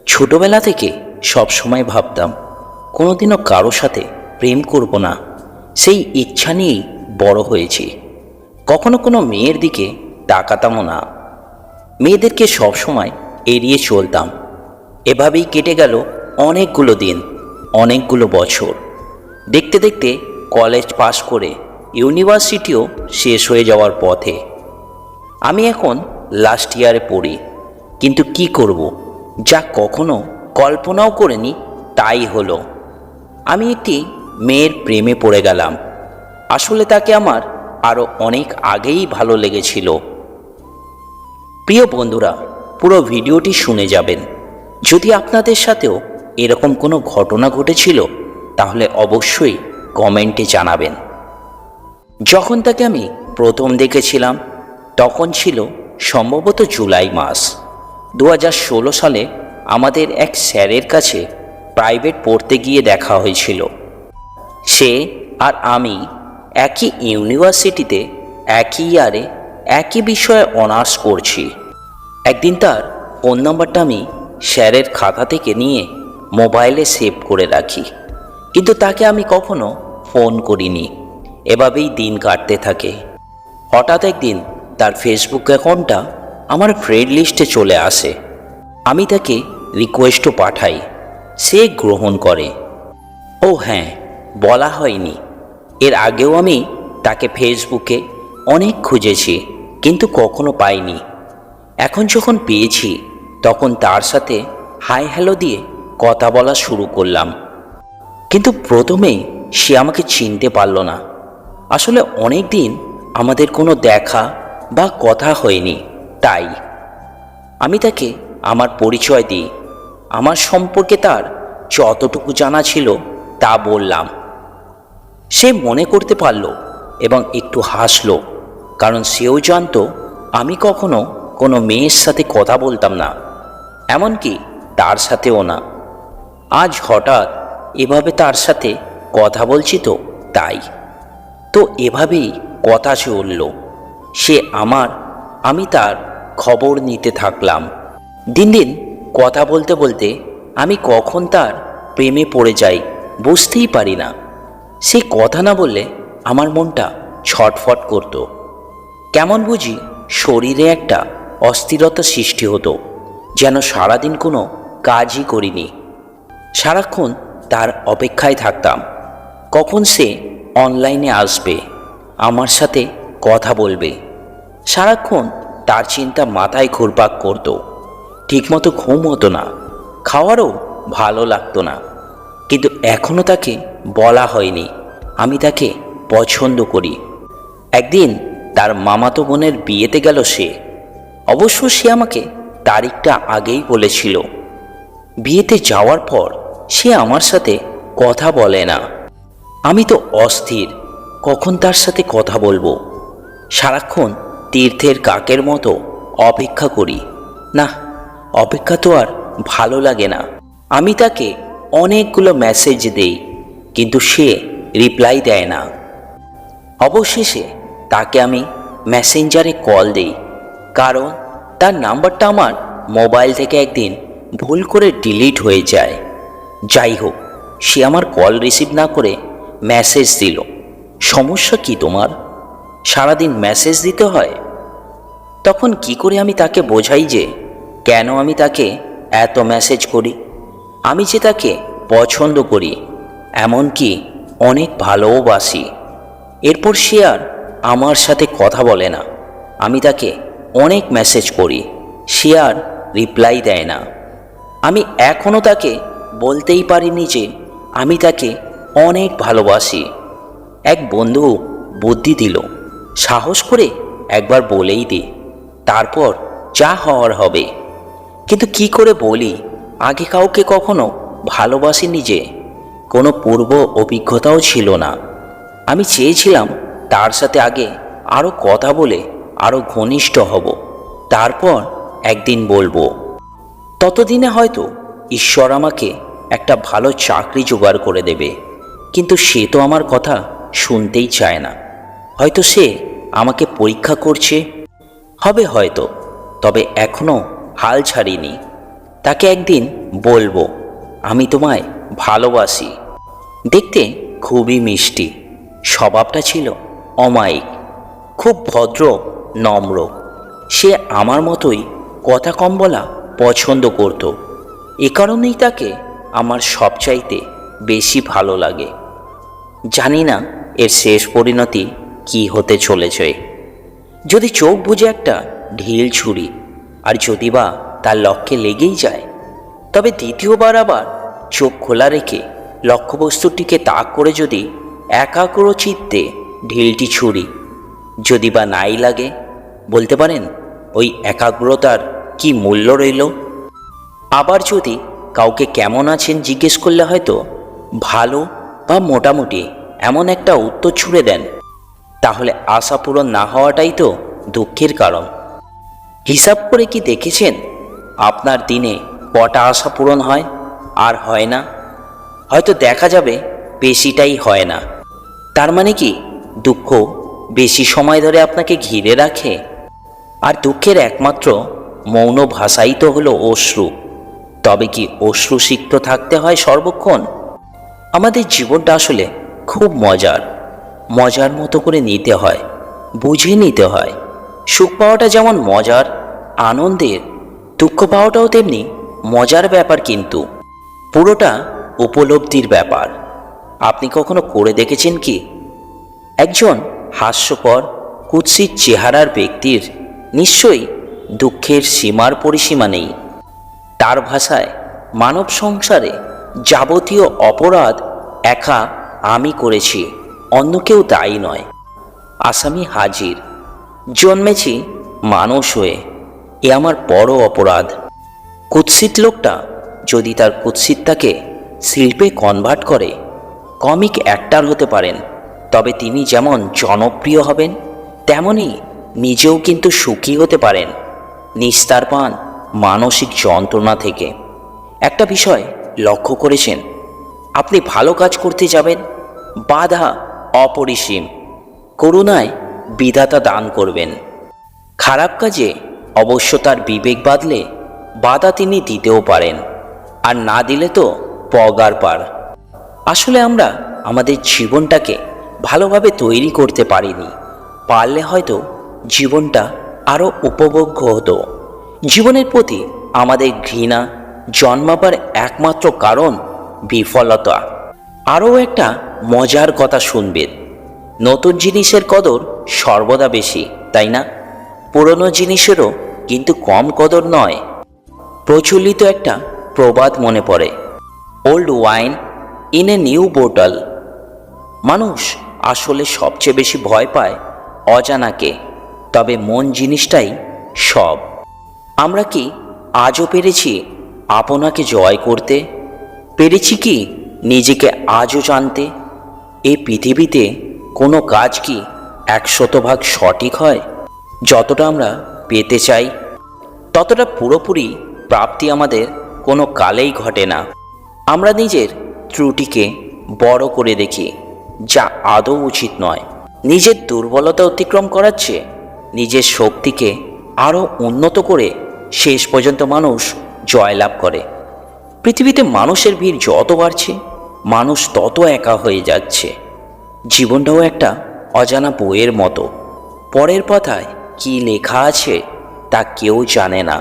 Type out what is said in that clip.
ছোটবেলা থেকে সব সময় ভাবতাম কোনোদিনও কারো সাথে প্রেম করব না। সেই ইচ্ছা নিয়েই বড় হয়েছি। কখনো কোনো মেয়ের দিকে তাকাতামও না। মেয়েদেরকে সব সময় এড়িয়ে চলতাম। এভাবেই কেটে গেল অনেকগুলো দিন, অনেকগুলো বছর। দেখতে দেখতে কলেজ পাশ করে ইউনিভার্সিটিও শেষ হয়ে যাওয়ার পথে। আমি এখন লাস্ট ইয়ারে পড়ি, কিন্তু কি করব, যা কখনো কল্পনাও করিনি তাই হলো। আমি একটি মেয়ের প্রেমে পড়ে গেলাম। আসলে তাকে আমার আরও অনেক আগেই ভালো লেগেছিল। প্রিয় বন্ধুরা, পুরো ভিডিওটি শুনে যাবেন। যদি আপনাদের সাথেও এরকম কোনো ঘটনা ঘটেছিল তাহলে অবশ্যই কমেন্টে জানাবেন। যখন তাকে আমি প্রথম দেখেছিলাম তখন ছিল সম্ভবত জুলাই মাস 2016 সালে। আমাদের এক স্যারের কাছে প্রাইভেট পড়তে গিয়ে দেখা হয়েছিল। সে আর আমি একই ইউনিভার্সিটিতে একই ইয়ারে একই বিষয়ে অনার্স করছি। একদিন তার ফোন নাম্বারটা আমি স্যারের খাতা থেকে নিয়ে মোবাইলে সেভ করে রাখি, কিন্তু তাকে আমি কখনো ফোন করিনি। এভাবেই দিন কাটতে থাকে। হঠাৎ একদিন তার ফেসবুক অ্যাকাউন্টটা আমার ফ্রেন্ড লিস্টে চলে আসে। আমি তাকে রিকোয়েস্টও পাঠাই, সে গ্রহণ করে। ও হ্যাঁ, বলা হয়নি, এর আগেও আমি তাকে ফেসবুকে অনেক খুঁজেছি, কিন্তু কখনো পাইনি। এখন যখন পেয়েছি তখন তার সাথে হাই হ্যালো দিয়ে কথা বলা শুরু করলাম। কিন্তু প্রথমেই সে আমাকে চিনতে পারল না। আসলে অনেক দিন আমাদের কোনো দেখা বা কথা হয়নি, তাই আমি তাকে আমার পরিচয় দিই। আমার সম্পর্কে তার যতটুকু জানা ছিল তা বললাম। সে মনে করতে পারল এবং একটু হাসল, কারণ সেও জানতো আমি কখনো কোনো মেয়ের সাথে কথা বলতাম না, এমনকি তার সাথেও না। আজ হঠাৎ এভাবে তার সাথে কথা বলছি তাই তো এভাবেই কথা চলল। সে আমার, আমি তার খবর নিতে থাকলাম। দিন দিন কথা বলতে বলতে আমি কখন তার প্রেমে পড়ে যাই বুঝতেই পারি না। সে কথা না বললে আমার মনটা ছটফট করত। কেমন বুঝি শরীরে একটা অস্থিরতা সৃষ্টি হতো, যেন সারাদিন কোনো কাজই করিনি। সারাক্ষণ তার অপেক্ষায় থাকতাম, কখন সে অনলাইনে আসবে, আমার সাথে কথা বলবে। সারাক্ষণ তার চিন্তা মাথায় ঘুরপাক করত। ঠিকমতো ঘুম হতো না, খাওয়ারও ভালো লাগতো না। কিন্তু এখনও তাকে বলা হয়নি আমি তাকে পছন্দ করি। একদিন তার মামাতো বোনের বিয়েতে গেল সে। অবশ্য সে আমাকে তারিখটা আগেই বলেছিল। বিয়েতে যাওয়ার পর সে আমার সাথে কথা বলে না। আমি তো অস্থির, কখন তার সাথে কথা বলবো। সারাক্ষণ তীর্থের কাকের মতো অপেক্ষা করি। না, অপেক্ষা তো আর ভালো লাগে না। আমি তাকে অনেকগুলো মেসেজ দেই, কিন্তু সে রিপ্লাই দেয় না। অবশেষে তাকে আমি মেসেঞ্জারে কল দেই, কারণ তার নাম্বারটা আমার মোবাইল থেকে একদিন ভুল করে ডিলিট হয়ে যায়। যাই হোক, সে আমার কল রিসিভ না করে মেসেজ দিল। সমস্যা কি তোমার? সারাদিন মেসেজ দিতে হয়? তখন কি করে আমি তাকে বোঝাই যে কেন আমি তাকে এত মেসেজ করি। আমি যে তাকে পছন্দ করি, এমনকি অনেক ভালোবাসি। এরপর সে আর আমার সাথে কথা বলে না। আমি তাকে অনেক মেসেজ করি, সে আর রিপ্লাই দেয় না। আমি এখনও তাকে বলতেই পারিনি যে আমি তাকে অনেক ভালোবাসি। এক বন্ধু বুদ্ধি দিল, সাহস করে একবার বলেই দে, তারপর যা হওয়ার হবে। কিন্তু কি করে বলি? আগে কাউকে কখনো ভালোবাসিনি, যে কোনো পূর্ব অভিজ্ঞতাও ছিল না। আমি চেয়েছিলাম তার সাথে আগে আরও কথা বলে আরও ঘনিষ্ঠ হব, তারপর একদিন বলবো। ততদিনে হয়তো ঈশ্বর আমাকে একটা ভালো চাকরি জোগাড় করে দেবে। কিন্তু সে তো আমার কথা শুনতেই চায় না। হয়তো সে আমাকে পরীক্ষা করছে, হবে হয়তো, তবে এখনও হাল ছাড়িনি। তাকে একদিন বলবো আমি তোমায় ভালোবাসি। দেখতে খুবই মিষ্টি, স্বভাবটা ছিল অমায়িক, খুব ভদ্র, নম্র। সে আমার মতোই কথা কম বলা পছন্দ করত। এ কারণেই তাকে আমার সবচাইতে বেশি ভালো লাগে। জানি না এর শেষ পরিণতি কি হতে চলেছে। যদি চোখ বুজে একটা ঢিল ছুরি, আর যদি বা তার লক্ষ্যে লেগেই যায়, তবে দ্বিতীয়বার আবার চোখ খোলা রেখে লক্ষ্যবস্তুটিকে তাক করে যদি একাগ্র চিত্তে ঢিলটি ছুরি, যদি বা নাই লাগে, বলতে পারেন ওই একাগ্রতার কি মূল্য রইল? আবার যদি কাউকে কেমন আছেন জিজ্ঞেস করলে হয়তো ভালো বা মোটামুটি এমন একটা উত্তর ছুড়ে দেন, তাহলে আশা পূরণ না হওয়াটাই তো দুঃখের কারণ। হিসাব করে কি দেখেছেন আপনার দিনে কটা আশা পূরণ হয় আর হয় না? হয়তো দেখা যাবে বেশিটাই হয় না। তার মানে কি দুঃখ বেশি সময় ধরে আপনাকে ঘিরে রাখে? আর দুঃখের একমাত্র মৌন ভাষাই তো হলো অশ্রু। তবে কি অশ্রু সিক্ত থাকতে হয় সর্বক্ষণ? আমাদের জীবনটা আসলে খুব মজার, মজার মতো করে নিতে হয়, বুঝে নিতে হয়। সুখ পাওয়াটা যেমন মজার, আনন্দের, দুঃখ পাওয়াটাও তেমনি মজার ব্যাপার, কিন্তু পুরোটা উপলব্ধির ব্যাপার। আপনি কখনো করে দেখেছেন কি একজন হাস্যকর কুৎসিত চেহারার ব্যক্তির নিশ্চয়ই দুঃখের সীমার পরিসীমা নেই। তার ভাষায় মানব সংসারে যাবতীয় অপরাধ একা আমি করেছি, অন্য কেউ দায়ী নয়। আসামি হাজির, জন্মেছি মানুষ হয়ে, এ আমার বড় অপরাধ। কুৎসিত লোকটা যদি তার কুৎসিতটাকে শিল্পে কনভার্ট করে, কমিক অ্যাক্টর হতে পারেন, তবে তিনি যেমন জনপ্রিয় হবেন, তেমনি নিজেও কিন্তু সুখী হতে পারেন, নিস্তার পান মানসিক যন্ত্রণা থেকে। একটা বিষয় লক্ষ্য করেছেন, আপনি ভালো কাজ করতে যাবেন, বাধা অপরিসীম, করুণায় বিধাতা দান করবেন। খারাপ কাজে অবশ্য তার বিবেক বাঁধলে বাধা তিনি দিতেও পারেন, আর না দিলে তো পগার পার। আসলে আমরা আমাদের জীবনটাকে ভালোভাবে তৈরি করতে পারিনি। পারলে হয়তো জীবনটা আরও উপভোগ্য হতো। জীবনের প্রতি আমাদের ঘৃণা জন্মাবার একমাত্র কারণ বিফলতা। আরও একটা মজার কথা শুনবেন, নতুন জিনিসের কদর সর্বদা বেশি, তাই না? পুরনো জিনিসেরও কিন্তু কম কদর নয়। প্রচলিত একটা প্রবাদ মনে পড়ে, old wine in a new bottle. মানুষ আসলে সবচেয়ে বেশি ভয় পায় অজানাকে, তবে মন জিনিসটাই সব। আমরা কি আজও পেরেছি আপনাকে জয় করতে? পেরেছি কি নিজেকে আজও জানতে? এই পৃথিবীতে কোনো কাজ কি 100% সঠিক হয়? যতটা আমরা পেতে চাই, ততটা পুরোপুরি প্রাপ্তি আমাদের কোনো কালেই ঘটে না। আমরা নিজের ত্রুটিকে বড় করে দেখি, যা আদৌ উচিত নয়। নিজের দুর্বলতা অতিক্রম করার চেয়ে নিজের শক্তিকে আরও উন্নত করে শেষ পর্যন্ত মানুষ জয়লাভ করে। পৃথিবীতে মানুষের ভিড় যত বাড়ছে, মানুষ তত একা হয়ে যাচ্ছে। জীবনটাও একটা অজানা বইয়ের মতো, পরের পাতায় কী লেখা আছে তা কেউ জানে না।